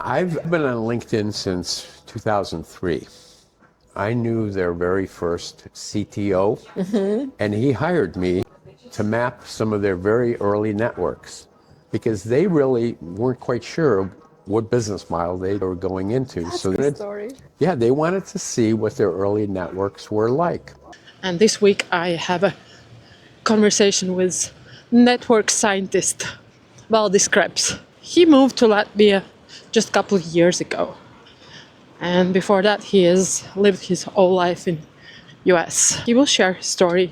I've been on LinkedIn since 2003. I knew their very first CTO, and he hired me to map some of their very early networks because they really weren't quite sure what business model they were going into. That's the story. Yeah, they wanted to see what their early networks were like. And this week I have a conversation with network scientist Valdis Krebs. He moved to Latvia just a couple of years ago. And before that he has lived his whole life in US. He will share his story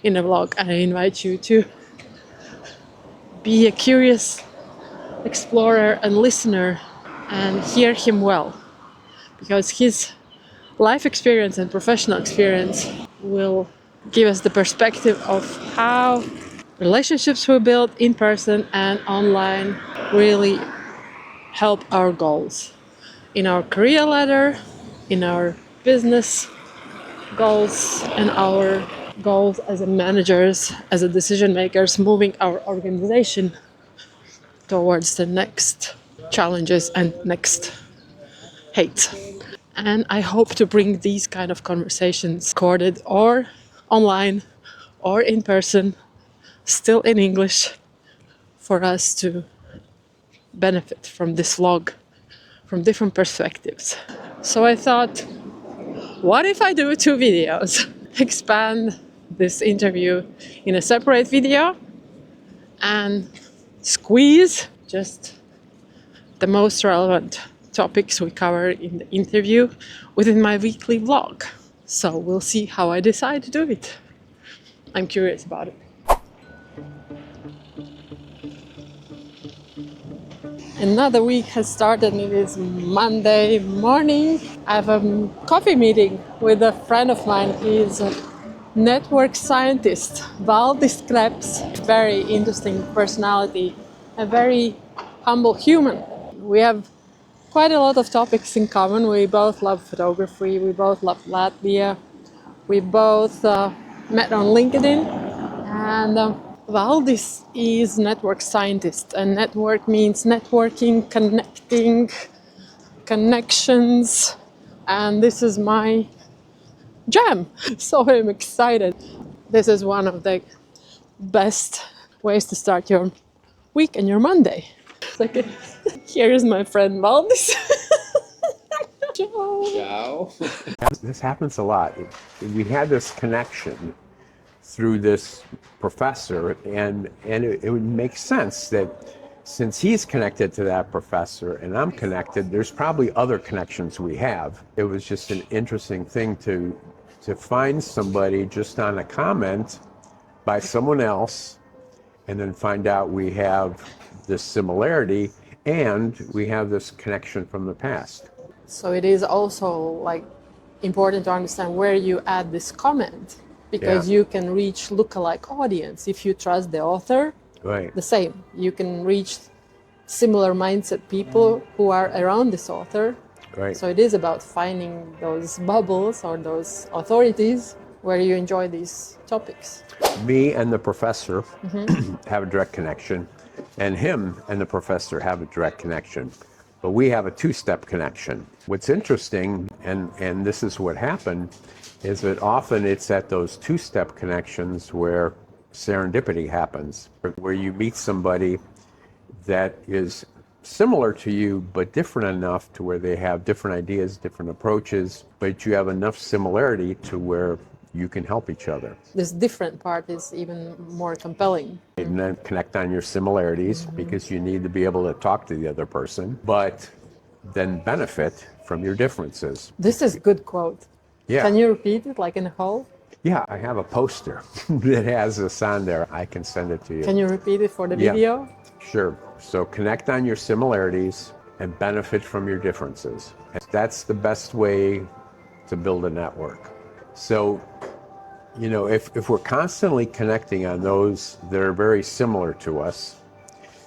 in a vlog. I invite you to be a curious explorer and listener and hear him well, because his life experience and professional experience will give us the perspective of how relationships we build in person and online really help our goals in our career ladder, in our business goals, and our goals as a managers, as a decision makers, moving our organization towards the next challenges and next heights. And I hope to bring these kind of conversations recorded or online or in person, still in English, for us to benefit from this vlog from different perspectives. So I thought, what if I do 2 videos? Expand this interview in a separate video and squeeze just the most relevant topics we cover in the interview within my weekly vlog. So we'll see how I decide to do it. I'm curious about it. Another week has started. It is Monday morning. I have a coffee meeting with a friend of mine. He is a network scientist, Valdis Krebs. Very interesting personality, a very humble human. We have quite a lot of topics in common. We both love photography, we both love Latvia, we both met on LinkedIn, and Valdis is network scientist, and network means networking, connecting, connections, and this is my jam. So I'm excited. This is one of the best ways to start your week and your Monday. It's like, here is my friend Valdis. Ciao. This happens a lot. We had this connection through this professor, and it would make sense that since he's connected to that professor and I'm connected, there's probably other connections we have. It was just an interesting thing to find somebody just on a comment by someone else and then find out we have this similarity and we have this connection from the past. So it is also like important to understand where you add this comment, because you can reach lookalike audience if you trust the author. Right. The same, you can reach similar mindset people who are around this author. Right. So it is about finding those bubbles or those authorities where you enjoy these topics. Me and the professor have a direct connection, and him and the professor have a direct connection, but we have a 2-step connection. What's interesting, and this is what happened, is that often it's at those 2-step connections where serendipity happens, where you meet somebody that is similar to you but different enough to where they have different ideas, different approaches, but you have enough similarity to where you can help each other. This different part is even more compelling. And then connect on your similarities because you need to be able to talk to the other person, but then benefit from your differences. This is a good quote. Yeah. Can you repeat it like in a whole? Yeah, I have a poster that has this on there. I can send it to you. Can you repeat it for the video? Sure. So connect on your similarities and benefit from your differences. That's the best way to build a network. So, you know, if we're constantly connecting on those that are very similar to us,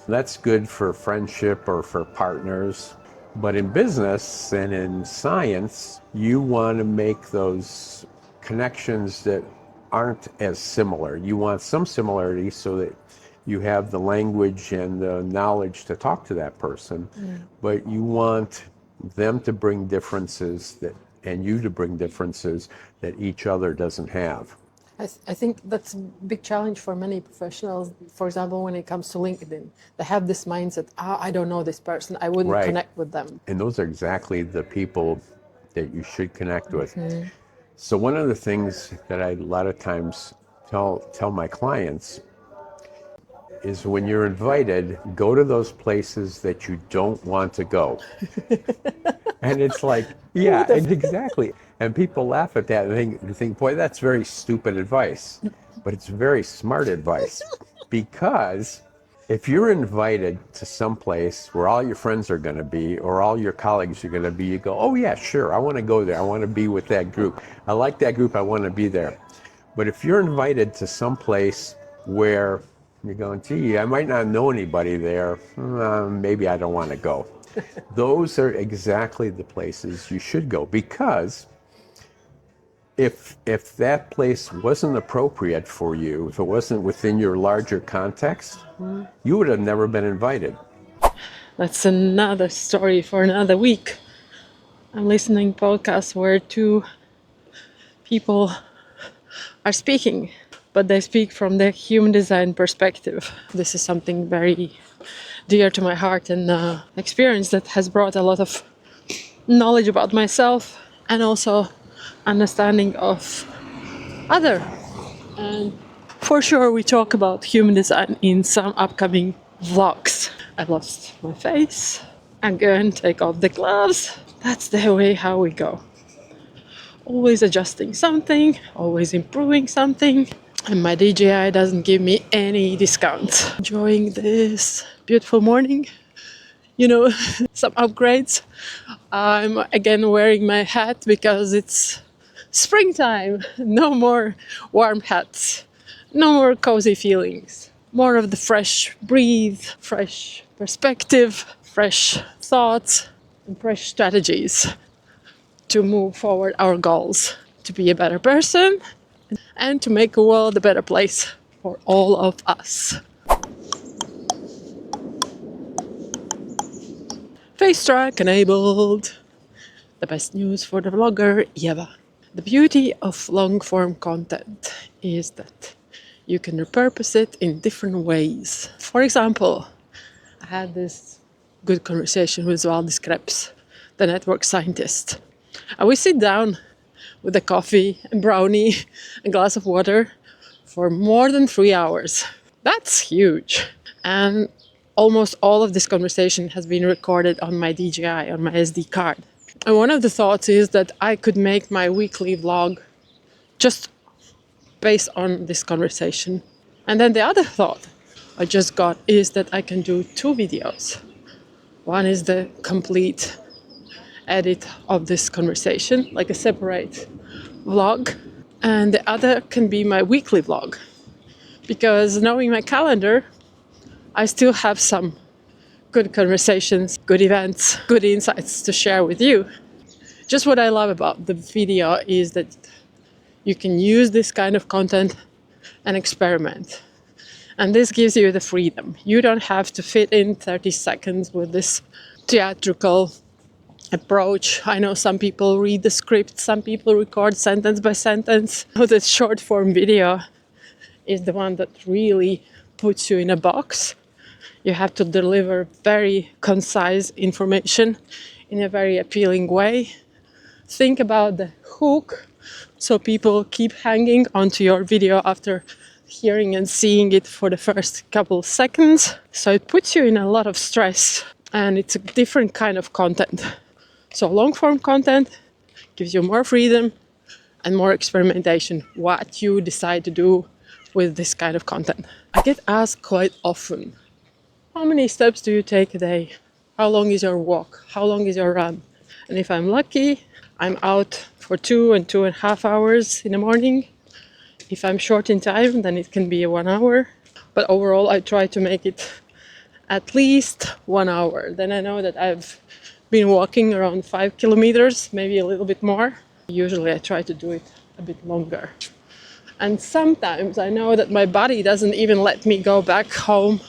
that's good for friendship or for partners. But in business and in science, you want to make those connections that aren't as similar. You want some similarity so that you have the language and the knowledge to talk to that person, but you want them to bring differences and you to bring differences that each other doesn't have. I think that's a big challenge for many professionals. For example, when it comes to LinkedIn, they have this mindset, I don't know this person, I wouldn't connect with them. And those are exactly the people that you should connect with. So one of the things that I a lot of times tell my clients is when you're invited, go to those places that you don't want to go. And it's like, yeah, exactly. And people laugh at that and they think, boy, that's very stupid advice. But it's very smart advice. Because if you're invited to some place where all your friends are going to be or all your colleagues are going to be, you go, oh yeah, sure, I want to go there. I want to be with that group. I like that group. I want to be there. But if you're invited to some place where you're going, gee, I might not know anybody there, maybe I don't want to go. Those are exactly the places you should go, because if that place wasn't appropriate for you, if it wasn't within your larger context, you would have never been invited. That's another story for another week. I'm listening to podcasts where two people are speaking, but they speak from the human design perspective. This is something very dear to my heart and experience that has brought a lot of knowledge about myself and also understanding of other. And for sure we talk about human design in some upcoming vlogs. I lost my face. I'm going to take off the gloves. That's the way how we go. Always adjusting something, always improving something. And my DJI doesn't give me any discounts. Enjoying this beautiful morning. You know, some upgrades. I'm again wearing my hat because it's springtime. No more warm hats. No more cozy feelings. More of the fresh breeze, fresh perspective, fresh thoughts, and fresh strategies to move forward our goals. To be a better person and to make the world a better place for all of us. Face track enabled. The best news for the vlogger, Eva. The beauty of long form content is that you can repurpose it in different ways. For example, I had this good conversation with Valdis Krebs, the network scientist. And we sit down with a coffee, a brownie, a glass of water for more than 3 hours. That's huge. And almost all of this conversation has been recorded on my DJI, on my SD card. And one of the thoughts is that I could make my weekly vlog just based on this conversation. And then the other thought I just got is that I can do 2 videos. One is the complete edit of this conversation, like a separate vlog, and the other can be my weekly vlog. Because knowing my calendar, I still have some good conversations, good events, good insights to share with you. Just what I love about the video is that you can use this kind of content and experiment. And this gives you the freedom. You don't have to fit in 30 seconds with this theatrical approach. I know some people read the script, some people record sentence by sentence. The short form video is the one that really puts you in a box. You have to deliver very concise information in a very appealing way. Think about the hook so people keep hanging onto your video after hearing and seeing it for the first couple seconds. So it puts you in a lot of stress and it's a different kind of content. So long form content gives you more freedom and more experimentation, what you decide to do with this kind of content. I get asked quite often, how many steps do you take a day? How long is your walk? How long is your run? And if I'm lucky, I'm out for 2 and 2.5 hours in the morning. If I'm short in time, then it can be 1 hour. But overall, I try to make it at least 1 hour. Then I know that I've been walking around 5 kilometers, maybe a little bit more. Usually I try to do it a bit longer. And sometimes I know that my body doesn't even let me go back home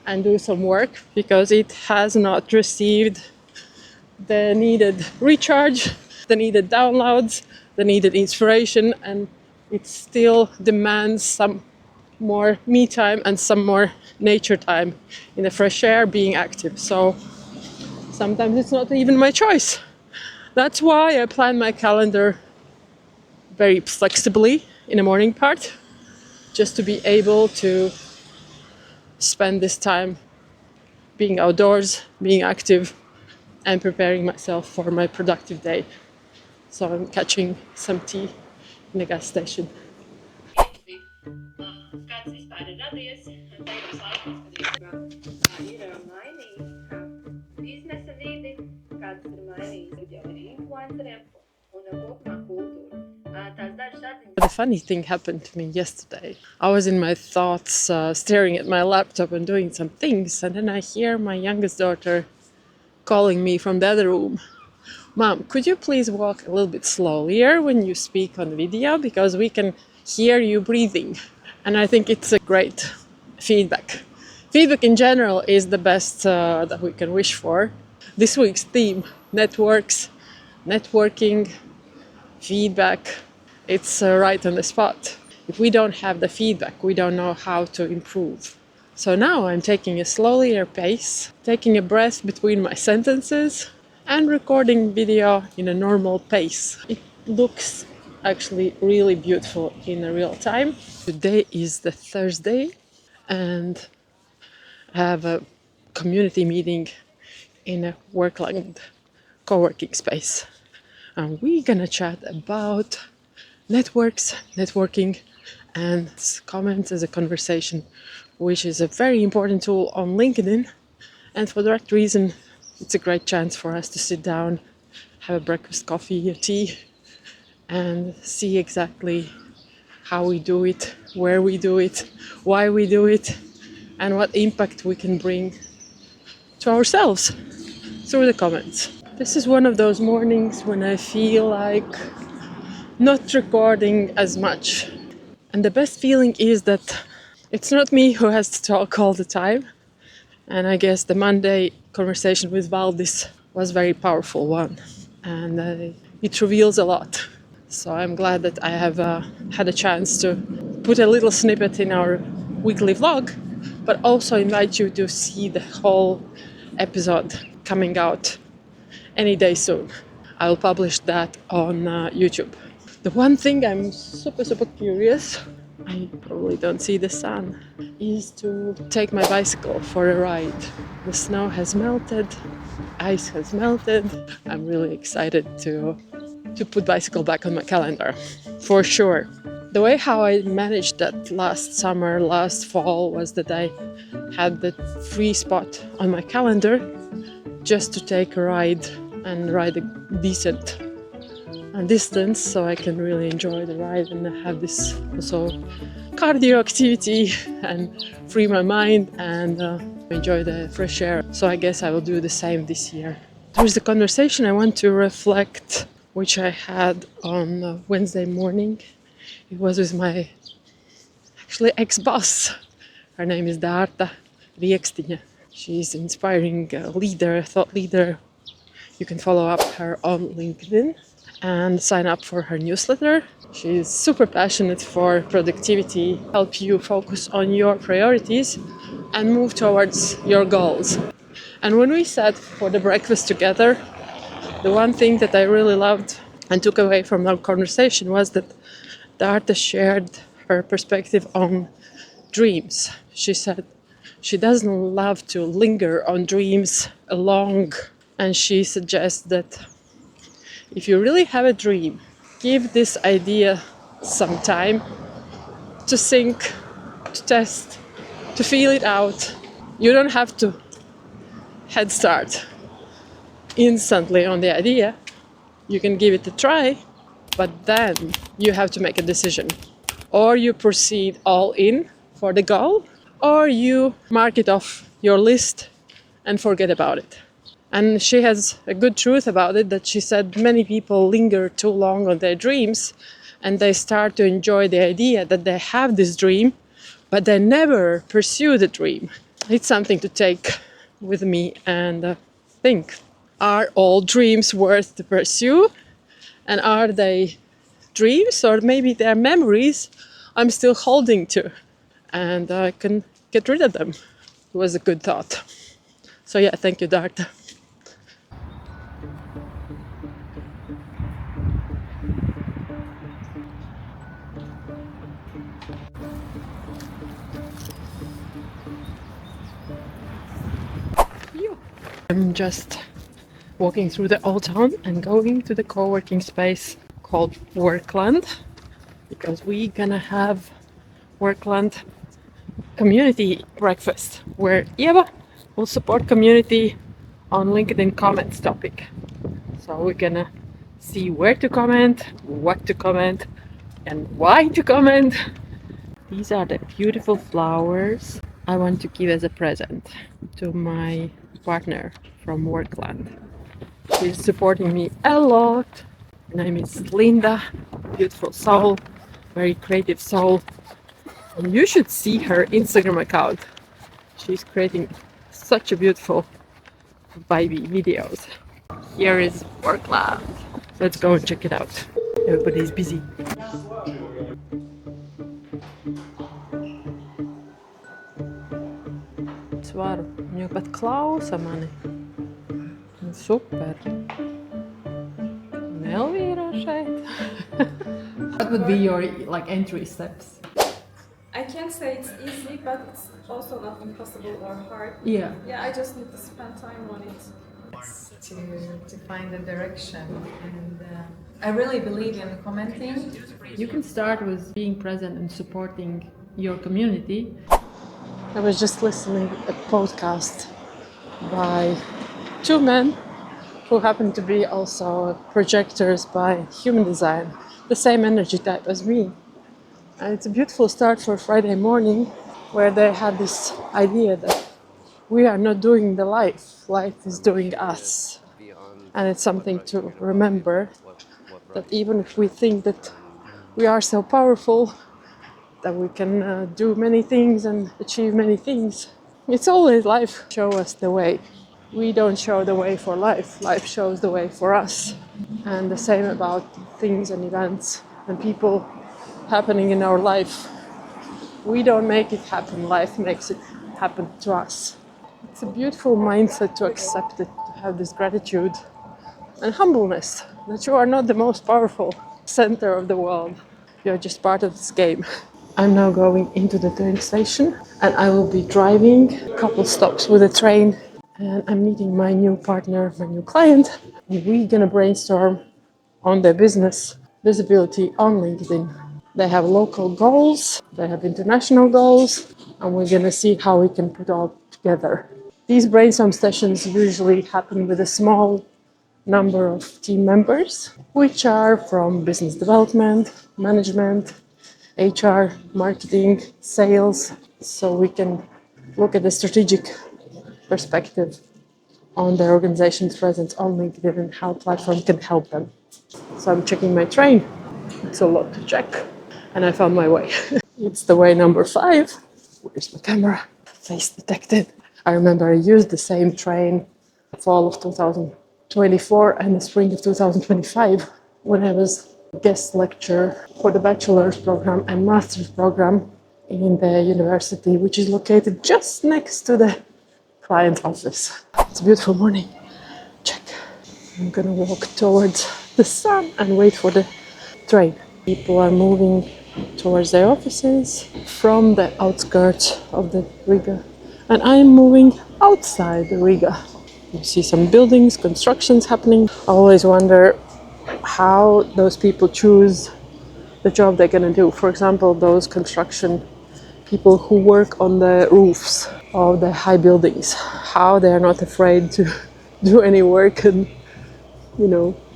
and do some work because it has not received the needed recharge, the needed downloads, the needed inspiration, and it still demands some more me time and some more nature time in the fresh air, being active. So sometimes it's not even my choice. That's why I plan my calendar very flexibly in the morning part, just to be able to spend this time being outdoors, being active, and preparing myself for my productive day. So I'm catching some tea in the gas station. Kāds vispār ir radies tajos laikos, kad ir mainījis biznesa vidi, kāds ir mainījis jau ar influenceriem un kopumā kultūru. The funny thing happened to me yesterday. I was in my thoughts, staring at my laptop and doing some things, and then I hear my youngest daughter calling me from the other room. Mom, could you please walk a little bit slower when you speak on the video, because we can hear you breathing. And I think it's a great feedback. Feedback in general is the best that we can wish for. This week's theme, networks, networking, feedback, it's right on the spot. If we don't have the feedback, we don't know how to improve. So now I'm taking a slower pace, taking a breath between my sentences, and recording video in a normal pace. It looks actually really beautiful in a real time. Today is the Thursday, and I have a community meeting in a Workland co-working space. And we're gonna chat about networks, networking, and comments as a conversation, which is a very important tool on LinkedIn. And for that reason, it's a great chance for us to sit down, have a breakfast, coffee, or tea, and see exactly how we do it, where we do it, why we do it, and what impact we can bring to ourselves through the comments. This is one of those mornings when I feel like not recording as much. And the best feeling is that it's not me who has to talk all the time. And I guess the Monday conversation with Valdis was a very powerful one. And it reveals a lot. So I'm glad that I have had a chance to put a little snippet in our weekly vlog, but also invite you to see the whole episode coming out any day soon. I'll publish that on YouTube. The one thing I'm super curious, I probably don't see the sun, is to take my bicycle for a ride. The snow has melted, ice has melted. I'm really excited to put bicycle back on my calendar, for sure. The way how I managed that last summer, last fall, was that I had the free spot on my calendar just to take a ride and ride a decent distance, so I can really enjoy the ride and have this also cardio activity and free my mind and enjoy the fresh air. So I guess I will do the same this year. There's a conversation I want to reflect, which I had on Wednesday morning. It was with my actually ex-boss. Her name is Dārta Riekstiņa. She's an inspiring leader, thought leader. You can follow up her on LinkedIn and sign up for her newsletter. She's super passionate for productivity, help you focus on your priorities and move towards your goals. And when we sat for the breakfast together, the one thing that I really loved and took away from our conversation was that Dārta shared her perspective on dreams. She said she doesn't love to linger on dreams long, and she suggests that if you really have a dream, give this idea some time to think, to test, to feel it out. You don't have to head start instantly on the idea. You can give it a try, but then you have to make a decision. Or you proceed all in for the goal, or you mark it off your list and forget about it. And she has a good truth about it, that she said many people linger too long on their dreams and they start to enjoy the idea that they have this dream, but they never pursue the dream. It's something to take with me and think. Are all dreams worth to pursue? And are they dreams, or maybe they're memories I'm still holding to and I can get rid of them? It was a good thought. So yeah, thank you, Darta. I'm just walking through the old town and going to the co-working space called Workland, because we're gonna have Workland community breakfast where Eva will support community on LinkedIn comments topic. So we're gonna see where to comment, what to comment, and why to comment. These are the beautiful flowers I want to give as a present to my partner from Workland. She's supporting me a lot. Her name is Linda, beautiful soul, very creative soul. And you should see her Instagram account. She's creating such a beautiful vibey videos. Here is Workland. Let's go and check it out. Everybody's busy. Varu viņu pat klausa mani. Super. Elvīra šeit. What would be your entry steps? I can't say it's easy, but it's also not impossible or hard. Yeah. Yeah, I just need to spend time on it. To find the direction, and I really believe in commenting. You can start with being present and supporting your community. I was just listening to a podcast by two men who happen to be also projectors by human design, the same energy type as me. And it's a beautiful start for Friday morning, where they had this idea that we are not doing the life is doing us. And it's something to remember, that even if we think that we are so powerful, that we can do many things and achieve many things, it's always life show us the way. We don't show the way for life, life shows the way for us. And the same about things and events and people happening in our life. We don't make it happen, life makes it happen to us. It's a beautiful mindset to accept it, to have this gratitude and humbleness, that you are not the most powerful center of the world. You're just part of this game. I'm now going into the train station and I will be driving a couple stops with a train, and I'm meeting my new partner, my new client. And we're gonna brainstorm on their business visibility on LinkedIn. They have local goals, they have international goals, and we're gonna see how we can put all together. These brainstorm sessions usually happen with a small number of team members, which are from business development, management, HR, marketing, sales, so we can look at the strategic perspective on their organization's presence on LinkedIn and how platform can help them. So I'm checking my train. It's a lot to check, and I found my way. It's the way number 5. Where's my camera? Face detected. I remember I used the same train fall of 2024 and the spring of 2025 when I was guest lecturer for the bachelor's program and master's program in the university, which is located just next to the client's office. It's a beautiful morning. Check. I'm gonna walk towards the sun and wait for the train. People are moving towards their offices from the outskirts of the Riga, and I'm moving outside the Riga. You see some buildings, constructions happening. I always wonder how those people choose the job they're gonna do. For example, those construction people who work on the roofs of the high buildings, how they're not afraid to do any work and,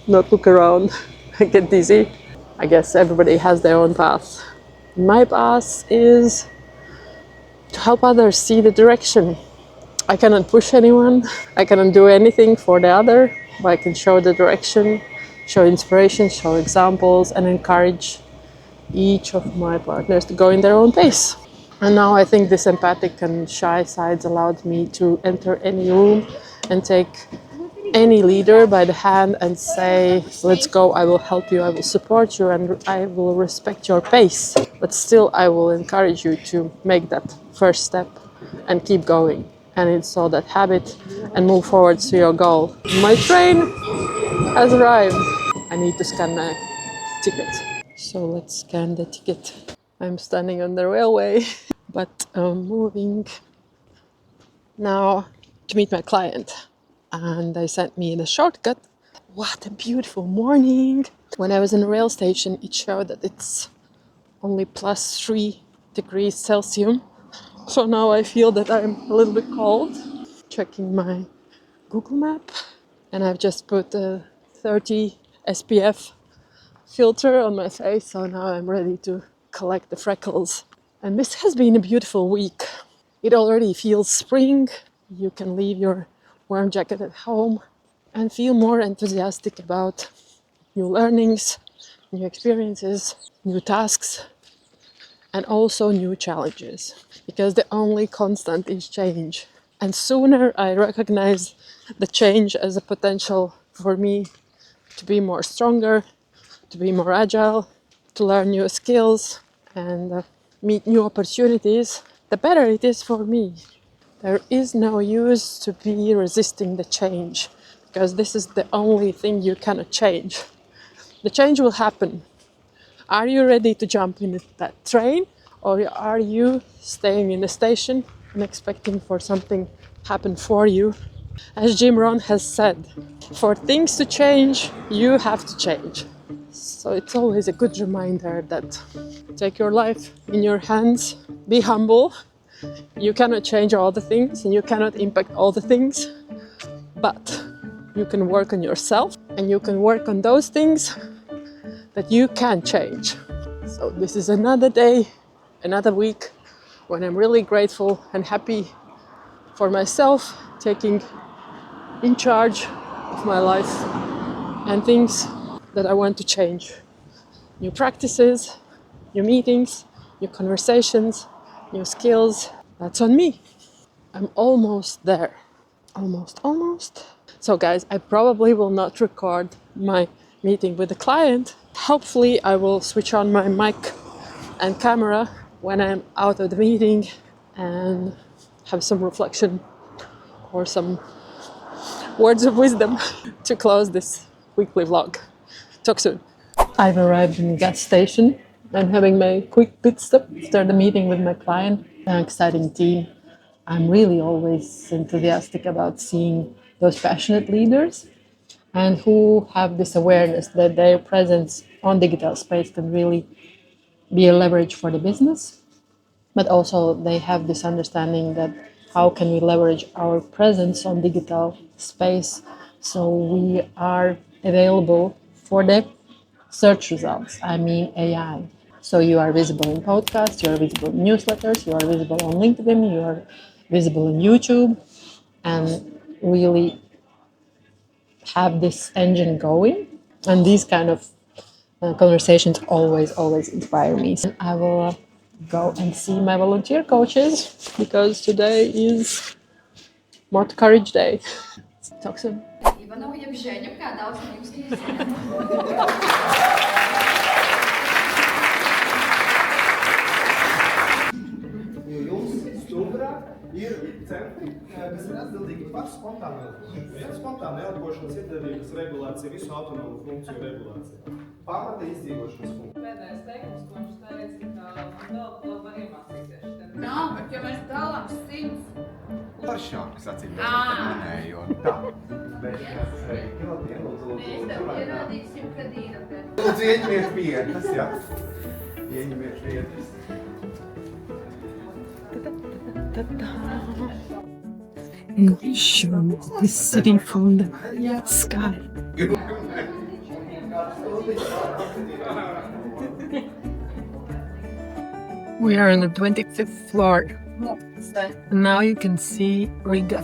not look around and get dizzy. I guess everybody has their own path. My path is to help others see the direction. I cannot push anyone, I cannot do anything for the other, but I can show the direction, show inspiration, show examples, and encourage each of my partners to go in their own pace. And now I think this empathic and shy sides allowed me to enter any room and take any leader by the hand and say, let's go, I will help you, I will support you, and I will respect your pace. But still, I will encourage you to make that first step and keep going and install that habit and move forward to your goal. My train has arrived. I need to scan my ticket. So let's scan the ticket. I'm standing on the railway, but moving now to meet my client. And they sent me the shortcut. What a beautiful morning. When I was in the rail station, it showed that it's only plus 3 degrees Celsius. So now I feel that I'm a little bit cold. Checking my Google map, and I've just put a 30 SPF filter on my face, so now I'm ready to collect the freckles. And this has been a beautiful week. It already feels spring. You can leave your warm jacket at home and feel more enthusiastic about new learnings, new experiences, new tasks, and also new challenges, because the only constant is change. And sooner I recognize the change as a potential for me to be more stronger, to be more agile, to learn new skills and meet new opportunities, the better it is for me. There is no use to be resisting the change, because this is the only thing you cannot change. The change will happen. Are you ready to jump in that train, or are you staying in the station and expecting for something to happen for you? As Jim Rohn has said, for things to change, you have to change. So it's always a good reminder that take your life in your hands, be humble. You cannot change all the things and you cannot impact all the things, but you can work on yourself and you can work on those things that you can change. So this is another day, another week when I'm really grateful and happy for myself, taking in charge of my life and things that I want to change. New practices, new meetings, new conversations, new skills. That's on me. I'm almost there. Almost. So guys, I probably will not record my meeting with the client. Hopefully I will switch on my mic and camera when I'm out of the meeting and have some reflection or some words of wisdom to close this weekly vlog. Talk soon. I've arrived in the gas station. I'm having my quick pit stop, start the meeting with my client. An exciting team. I'm really always enthusiastic about seeing those passionate leaders and who have this awareness that their presence on digital space can really be a leverage for the business, but also they have this understanding that how can we leverage our presence on digital space so we are available for the search results, I mean AI. So you are visible in podcasts, you are visible in newsletters, you are visible on LinkedIn, you are visible in YouTube, and really have this engine going. And these kind of conversations always inspire me. So I will go and see my volunteer coaches because today is More Courage Day. Talk soon. Ir centri, kas ir atbildīgi par spontānu elpošanas iedarbības regulāciju, visu autonomu funkciju regulāciju. Pamata izdzīvošanas funkciju. Pēdējais teikums, ko viņš teica, ka vēl var iemācīties. Jā, bet ja mēs dalām 100... Paršākas acīm minēju un tā. Bet kas lūdzu. Mēs tev pierādīsim, kad ir. Lūdzu, ieņemiet vietas, jā. Ieņemiet vietas. And show the city from the sky. We are on the 25th floor. And now you can see Riga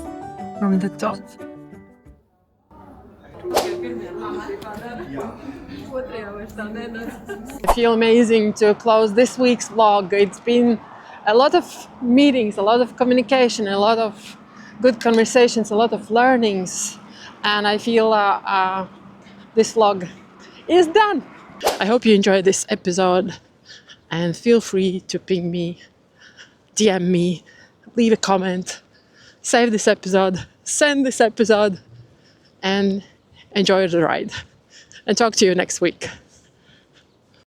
from the top. I feel amazing to close this week's vlog. It's been a lot of meetings, a lot of communication, a lot of good conversations, a lot of learnings, and I feel this vlog is done. I hope you enjoyed this episode, and feel free to ping me, DM me, leave a comment, save this episode, send this episode, and enjoy the ride. And talk to you next week.